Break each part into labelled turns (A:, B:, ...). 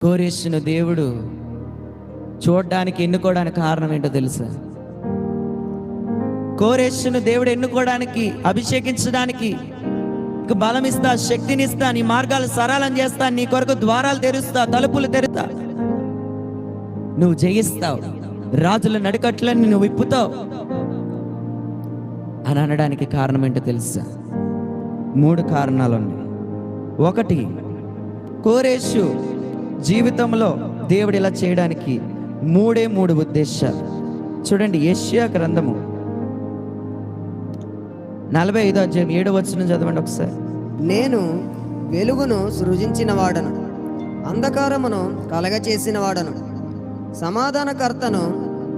A: కోరేషును దేవుడు చూడడానికి ఎన్నుకోవడానికి కారణం ఏంటో తెలుసా? కోరేషును దేవుడు ఎన్నుకోవడానికి, అభిషేకించడానికి, నీకు బలం ఇస్తా, శక్తిని ఇస్తా, నీ మార్గాలు సరళం చేస్తా, నీ కొరకు ద్వారాలు తెరుస్తా, తలుపులు తెరుస్తా, నువ్వు జయిస్తావు, రాజుల నడికట్లని నువ్వు విప్పుతావు అని అనడానికి కారణం ఏంటో తెలుసా? 3 కారణాలు ఉన్నాయి. ఒకటి, కోరేషు జీవితంలో దేవుడు ఇలా చేయడానికి 3 ఉద్దేశాలు. చూడండి, యెషయా గ్రంథము 45వ అధ్యాయం 7వ వచనం చదవండి ఒకసారి.
B: నేను వెలుగును సృజించిన వాడను, అంధకారమును కలగచేసిన వాడను, సమాధానకర్తను,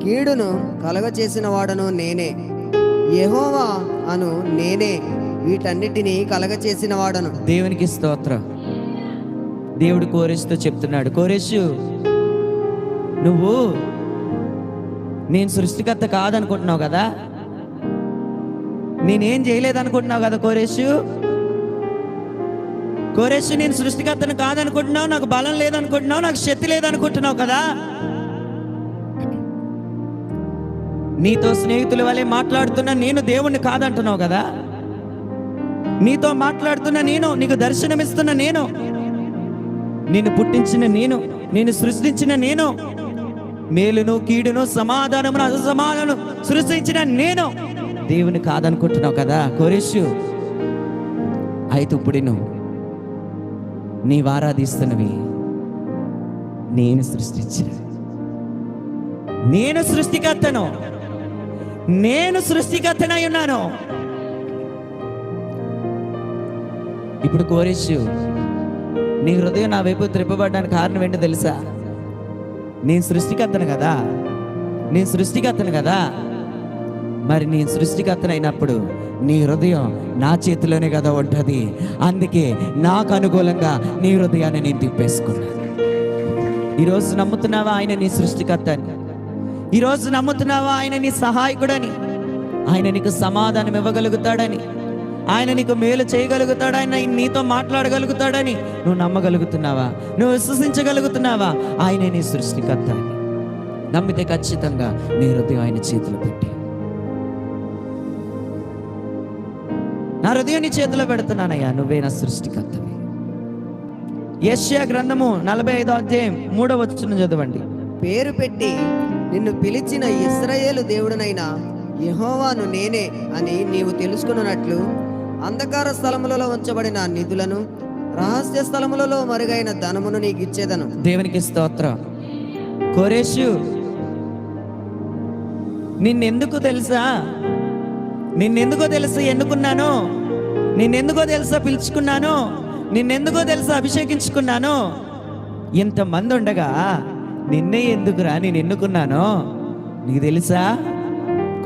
B: కీడును కలగచేసిన వాడను నేనే, యెహోవా అను నేనే వీటన్నిటినీ కలగచేసిన వాడను.
A: దేవునికి స్తోత్రం. దేవుడు కోరేషుతో చెప్తున్నాడు, కోరేషు, నువ్వు నేను సృష్టికర్త కాదనుకుంటున్నావు కదా, నేనేం చేయలేదనుకుంటున్నావు కదా కోరేషు, నేను సృష్టికర్తను కాదనుకుంటున్నావు, నాకు బలం లేదనుకుంటున్నావు, నాకు శక్తి లేదనుకుంటున్నావు కదా, నీతో స్నేహితుల వలె మాట్లాడుతున్నా నేను దేవుణ్ణి కాదంటున్నావు కదా, నీతో మాట్లాడుతున్న నేను, నీకు దర్శనమిస్తున్న నేను, నిన్ను పుట్టించిన నేను, నిన్ను సృష్టించిన నేను, మేలును కీడును సమాధానమును అసమాధానం సృష్టించిన నేను దేవుని కాదనుకుంటున్నావు కదా కోరేషు. అయితే ఇప్పుడు నువ్వు నీవు ఆరాధిస్తున్నవి నేను సృష్టించిన, నేను సృష్టికర్తను, నేను సృష్టికర్తనై ఉన్నాను. ఇప్పుడు కోరేషు, నీ హృదయం నా వైపు త్రిప్పబడడానికి కారణం ఏంటో తెలుసా? నేను సృష్టికర్తను కదా, నేను సృష్టికర్తను కదా, మరి నేను సృష్టికర్తను అయినప్పుడు నీ హృదయం నా చేతిలోనే కదా ఉంటుంది. అందుకే నాకు అనుకూలంగా నీ హృదయాన్ని నేను తిప్పేసుకున్నాను. ఈరోజు నమ్ముతున్నావా ఆయన నీ సృష్టికర్త అని? ఈరోజు నమ్ముతున్నావా ఆయన నీ సహాయకుడని? ఆయన నీకు సమాధానం ఇవ్వగలుగుతాడని, ఆయన నీకు మేలు చేయగలుగుతాడని, నీతో మాట్లాడగలుగుతాడని నువ్వు నమ్మగలుగుతున్నావా? నువ్వు విశ్వసించగలుగుతున్నావా? ఆయనే నీ సృష్టికర్త అని నమ్మితే ఖచ్చితంగా నీ హృదయం ఆయన చేతిలో పెట్టి, నా హృదయం నీ చేతిలో పెడుతున్నానయ్యా, నువ్వే నా సృష్టికర్తవి. యెషయా గ్రంథము 45వ అధ్యాయం 3వ వచనం చదవండి.
B: పేరు పెట్టి నిన్ను పిలిచిన ఇశ్రాయేలు దేవుడనైన యెహోవాను నేనే అని నీవు తెలుసుకున్నట్లు అంధకార స్థలములలో ఉంచబడిన నిధులను, రహస్య స్థలములలో మరుగైన ధనమును నీకు ఇచ్చేదను.
A: దేవునికి స్తోత్రం. కోరేషు, నిన్నెందుకు తెలుసా? నిన్నెందుకో తెలుసా ఎన్నుకున్నాను? నిన్నెందుకో తెలుసా పిలుచుకున్నాను? నిన్నెందుకో తెలుసా అభిషేకించుకున్నాను? ఇంతమంది ఉండగా నిన్నే ఎందుకురా నేను ఎన్నుకున్నాను? నీకు తెలుసా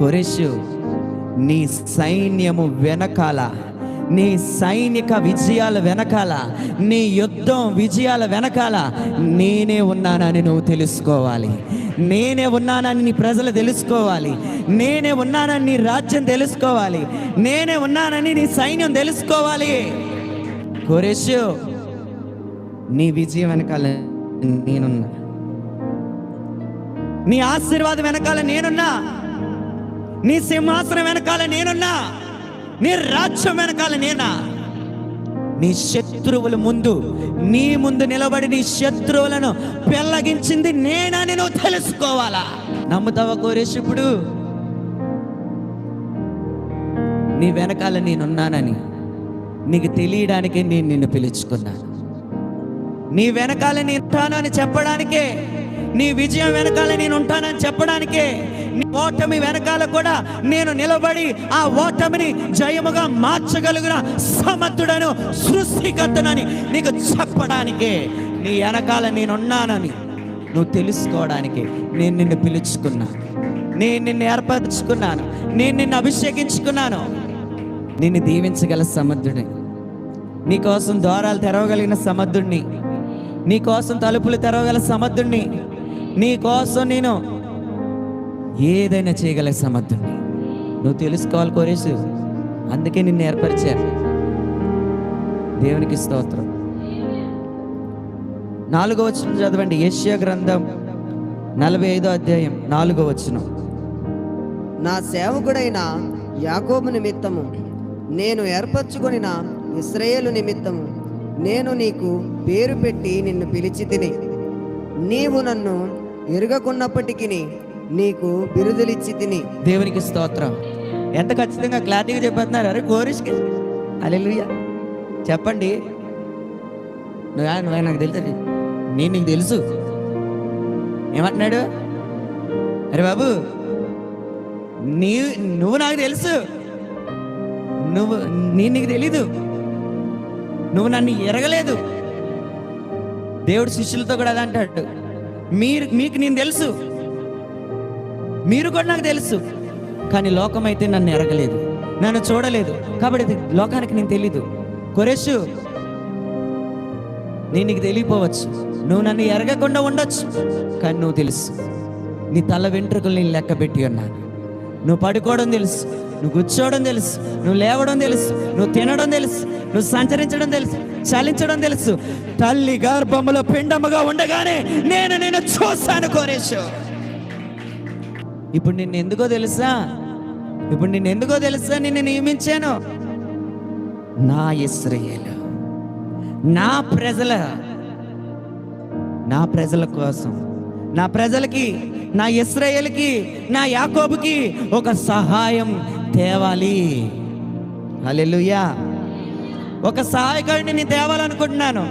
A: కోరేషు, నీ సైన్యము వెనకాల, నీ సైనిక విజయాల వెనకాల, నీ యుద్ధం విజయాల వెనకాల నేనే ఉన్నానని నువ్వు తెలుసుకోవాలి. నేనే ఉన్నానని నీ ప్రజలు తెలుసుకోవాలి. నేనే ఉన్నానని నీ రాజ్యం తెలుసుకోవాలి. నేనే ఉన్నానని నీ సైన్యం తెలుసుకోవాలి. కోరేషు, నీ విజయం వెనకాల నేనున్నా, నీ ఆశీర్వాదం వెనకాల నేనున్నా, నీ సింహాసనం వెనకాల నేనున్నా, నీ రాజ్యం వెనకాల నేనా. నీ శత్రువుల ముందు, నీ ముందు నిలబడి నీ శత్రువులను పెళ్ళగించింది నేనని నువ్వు తెలుసుకోవాలా? నమ్ముతావా కోరేషు? ఇప్పుడు నీ వెనకాల నేనున్నానని నీకు తెలియడానికే నేను నిన్ను పిలుచుకున్నాను. నీ వెనకాల నేను ఉంటాను అని చెప్పడానికే, నీ విజయం వెనకాల నేను ఉంటానని చెప్పడానికే, నీ ఓటమి వెనకాల కూడా నేను నిలబడి ఆ ఓటమిని జయముగా మార్చగలిగిన సమర్థుడను, సృష్టికర్తనని నీకు చెప్పడానికే, నీ వెనకాల నేనున్నానని నువ్వు తెలుసుకోవడానికి నేను నిన్ను పిలుచుకున్నాను. నేను నిన్ను ఏర్పరచుకున్నాను. నేను నిన్ను అభిషేకించుకున్నాను. నిన్ను దీవించగల సమర్థుడిని, నీకోసం ద్వారాలు తెరవగలిగిన సమర్థుడిని, నీకోసం తలుపులు తెరవగల సమర్థుడిని, నీకోసం నేను ఏదైనా చేయగల సమర్థుడిని నువ్వు తెలుసుకోవాలి కోరేషు. అందుకే నిన్ను ఏర్పరిచారు. దేవునికి స్తోత్రం. 4వ వచనం చదవండి. యెషయా గ్రంథం 45వ అధ్యాయం 4వ వచనం.
B: నా సేవకుడైన యాకోబు నిమిత్తము నేను ఏర్పరచుకొనిన ఇశ్రాయేలు నిమిత్తము నేను నీకు పేరు పెట్టి నిన్ను పిలిచి తిని, నీవు నన్ను ఎరుగకున్నప్పటికీ నీకు బిరుదులిచ్చి తిని.
A: దేవునికి స్తోత్రం. ఎంత ఖచ్చితంగా క్లారిటీగా చెప్పేస్తున్నారు. అరే కోరిష్కి హల్లెలూయా చెప్పండి. నువ్వు నాకు తెలుసు, నేను నీకు తెలుసు. ఏమంటున్నాడు? అరే బాబు, నువ్వు నాకు తెలుసు, నేను నీకు తెలీదు, నువ్వు నన్ను ఎరగలేదు. దేవుడు శిష్యులతో కూడా అదే అంటాడు, మీకు నేను తెలుసు, మీరు కూడా నాకు తెలుసు, కానీ లోకం అయితే నన్ను ఎరగలేదు, నన్ను చూడలేదు, కాబట్టి లోకానికి నేను తెలీదు. కొరేషు, నేను నీకు తెలియపోవచ్చు, నువ్వు నన్ను ఎరగకుండా ఉండొచ్చు, కానీ నువ్వు తెలుసు. నీ తల వెంట్రుకలు నేను లెక్క పెట్టి ఉన్నాను. నువ్వు పడుకోవడం తెలుసు, నువ్వు కూర్చోవడం తెలుసు, నువ్వు లేవడం తెలుసు, నువ్వు తినడం తెలుసు, నువ్వు సంచరించడం తెలుసు, చలించడం తెలుసు. తల్లి గర్భములో పిండముగా ఉండగానే నేను చూశాను కోరేషు. ఇప్పుడు నిన్ను ఎందుకో తెలుసా? నిన్ను నియమించాను. నా ఇశ్రాయేలు, నా ప్రజల కోసం, నా ప్రజలకి, నా ఇశ్రాయేలుకి, నా యాకోబుకి ఒక సహాయం తేవాలి. హల్లెలూయా. ఒక సహాయకుడిని నేను తేవాలనుకుంటున్నాను.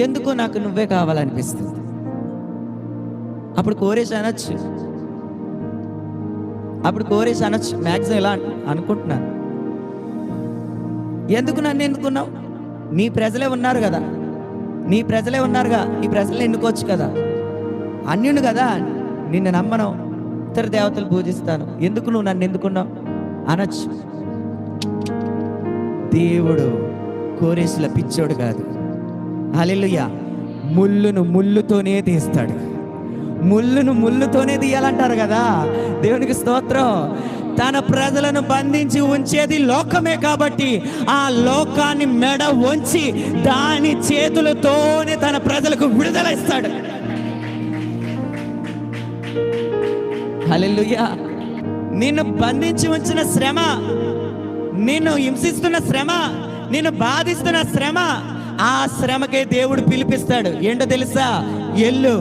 A: ఎందుకు? నాకు నువ్వే కావాలనిపిస్తుంది. అప్పుడు కోరేష్ అనొచ్చు, మ్యాక్సిమం ఇలా అనుకుంటున్నాను. ఎందుకు నన్ను ఎన్నుకున్నావు? నీ ప్రజలే ఉన్నారుగా, నీ ప్రజలు ఎన్నుకోవచ్చు కదా. అన్యుని కదా, నిన్ను నమ్మను, ఇతర దేవతలు పూజిస్తాను, ఎందుకు నువ్వు నన్ను ఎందుకున్నావు అనొచ్చు. దేవుడు కోరేసుల పిచ్చోడు కాదు. హల్లెలూయా. ముళ్ళును ముళ్ళుతోనే తీస్తాడు. ముళ్ళుతోనే తీయాలంటారు కదా. దేవునికి స్తోత్రం. తన ప్రజలను బంధించి ఉంచేది లోకమే కాబట్టి ఆ లోకాన్ని మెడ వంచి దాని చేతులతోనే తన ప్రజలకు విడుదల ఇస్తాడు. హల్లెలూయా. నిన్ను బంధించి ఉంచిన శ్రమ, నిన్ను హింసిస్తున్న శ్రమ, నిన్ను బాధిస్తున్న శ్రమ, ఆ శ్రమకే దేవుడు పిలిపిస్తాడు. ఏంటో తెలుసా? ఎల్లు,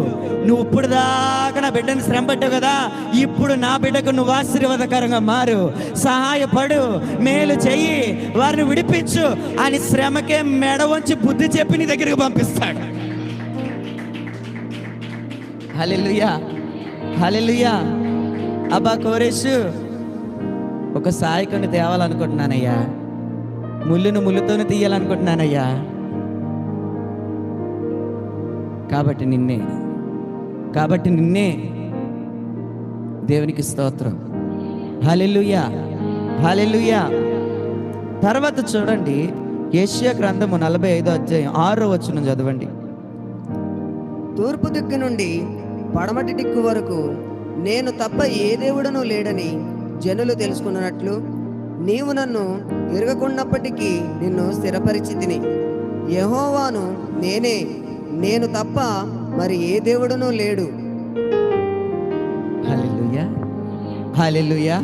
A: నువ్వు ఇప్పుడు దాకా నా బిడ్డను శ్రమ పట్టావు కదా, ఇప్పుడు నా బిడ్డకు నువ్వు ఆశీర్వాదకరంగా మారు, సహాయపడు, మేలు చెయ్యి, వారిని విడిపించు అని శ్రమకే మెడ వంచి బుద్ధి చెప్పి నీ దగ్గరికి పంపిస్తాడు. హల్లెలూయా, హల్లెలూయా. అబ్బా కోరేషు, ఒక సహాయకుని తేవాలనుకుంటున్నానయ్యా, ముళ్ళును ముళ్ళుతోనే తీయాలనుకుంటున్నానయ్యా, కాబట్టి నిన్నే. దేవునికి స్తోత్రం. హల్లెలూయా, హల్లెలూయా. తర్వాత చూడండి, యెషయా గ్రంథము 45వ అధ్యాయం 6వ వచనం చదవండి.
B: తూర్పు దిక్కు నుండి పడమటి దిక్కు వరకు నేను తప్ప ఏ దేవుడను లేడని జనులు తెలుసుకున్నట్లు నీవు నన్ను ఎరగకున్నప్పటికీ నిన్ను స్థిరపరిచి తిని, యెహోవాను నేనే, నేను తప్ప మరి ఏ దేవుడునూ లేడు.
A: హల్లెలూయా, హల్లెలూయా.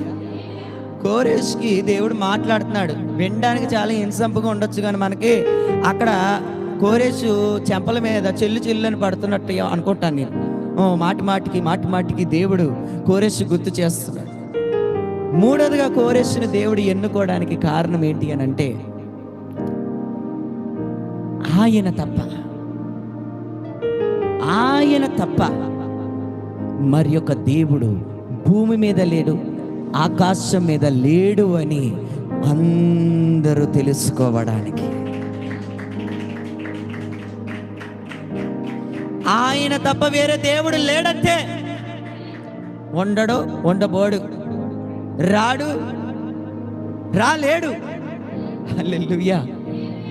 A: కోరేష్కి దేవుడు మాట్లాడుతున్నాడు. వినడానికి చాలా ఇన్సంపుగా ఉండొచ్చు, కానీ మనకి అక్కడ కోరేషు చెంపల మీద చెల్లు అని పడుతున్నట్టు అనుకుంటాను నేను. మాటి మాటికి దేవుడు కోరేషు గుర్తు చేస్తున్నాడు. మూడోదిగా కోరేషుని దేవుడు ఎన్నుకోవడానికి కారణం ఏంటి అని అంటే, ఆయన తప్ప మరి యొక్క దేవుడు భూమి మీద లేడు, ఆకాశం మీద లేడు అని అందరూ తెలుసుకోవడానికి. ఆయన తప్ప వేరే దేవుడు లేడంటే, ఉండడు, ఉండబోడు, రాలేడు. హల్లెలూయా,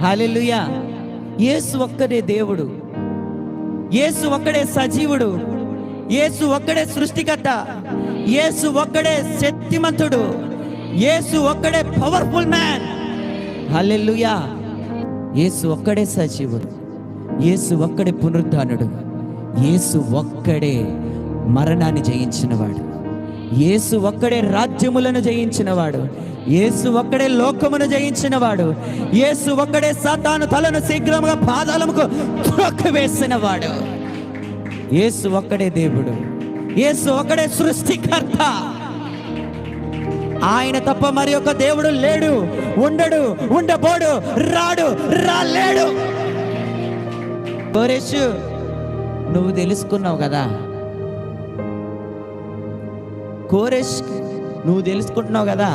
A: హల్లెలూయా. యేసు ఒక్కడే దేవుడు, యేసు ఒక్కడే సజీవుడు, యేసు ఒక్కడే సృష్టికర్త, యేసు ఒక్కడే శక్తిమంతుడు, యేసు ఒక్కడే పవర్ఫుల్ మ్యాన్. హల్లెలూయా. యేసు ఒక్కడే సజీవుడు, యేసు ఒక్కడే పునరుద్ధానుడు, యేసు ఒక్కడే మరణాన్ని జయించినవాడు, యేసు ఒక్కడే రాజ్యములను జయించినవాడు, యేసు ఒక్కడే లోకమును జయించినవాడు, యేసు ఒక్కడే సాతాను తలను శీఘ్రముగా పాదాలముకు త్రొక్కివేసినవాడు. యేసు ఒక్కడే దేవుడు, యేసు ఒక్కడే సృష్టికర్త. ఆయన తప్ప మరి ఒక దేవుడు లేడు, ఉండడు, ఉండబోడు, రాడు, రాలేడు. కోరేషు, నువ్వు తెలుసుకున్నావు కదా, కోరేష్ నువ్వు తెలుసుకుంటున్నావు కదా,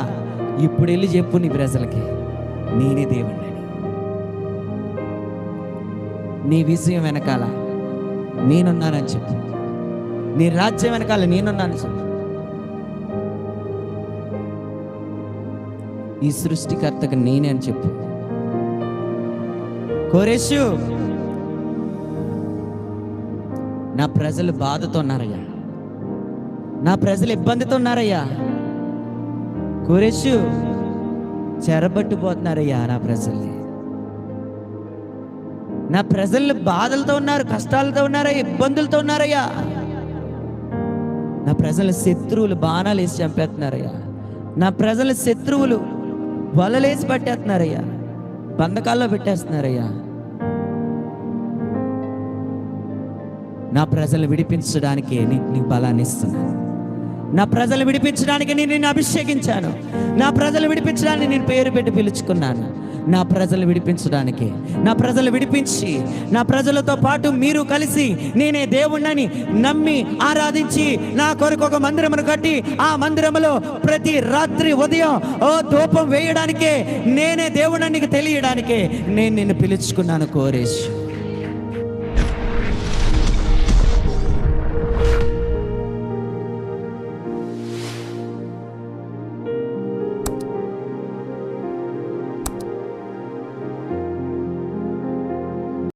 A: ఇప్పుడు వెళ్ళి చెప్పు నీ ప్రజలకి, నేనే దేవుడిని. నీ విజయం వెనకాల నేనున్నానని చెప్పు, నీ రాజ్యం వెనకాల నేనున్నానని చెప్పు. ఈ సృష్టికర్తకు నేనే అని చెప్పు. కోరేషు, నా ప్రజలు బాధతో ఉన్నారయ్యా, నా ప్రజలు ఇబ్బందితో ఉన్నారయ్యా. కోరేషు, చెరబట్టిపోతున్నారయ్యా నా ప్రజల్ని, నా ప్రజలు బాధలతో ఉన్నారు, కష్టాలతో ఉన్నారయ్యా, ఇబ్బందులతో ఉన్నారయ్యా. నా ప్రజల శత్రువులు బాణాలు వేసి చంపేస్తున్నారయ్యా, నా ప్రజల శత్రువులు వలలేసి పట్టేస్తున్నారయ్యా, బంధకాల్లో పెట్టేస్తున్నారయ్యా. నా ప్రజలు విడిపించడానికి నీకు బలాన్ని ఇస్తున్నాను, నా ప్రజలు విడిపించడానికి నేను నిన్ను అభిషేకించాను, నా ప్రజలు విడిపించడానికి నేను పేరు పెట్టి పిలుచుకున్నాను. నా ప్రజలు విడిపించడానికి, నా ప్రజలు విడిపించి, నా ప్రజలతో పాటు మీరు కలిసి నేనే దేవుణ్ణని నమ్మి ఆరాధించి నా కొరకు ఒక మందిరమును కట్టి ఆ మందిరములో ప్రతి రాత్రి ఉదయం ధూపం వేయడానికే, నేనే దేవుణ్ణి తెలియడానికే నేను నిన్ను పిలుచుకున్నాను కోరేష్.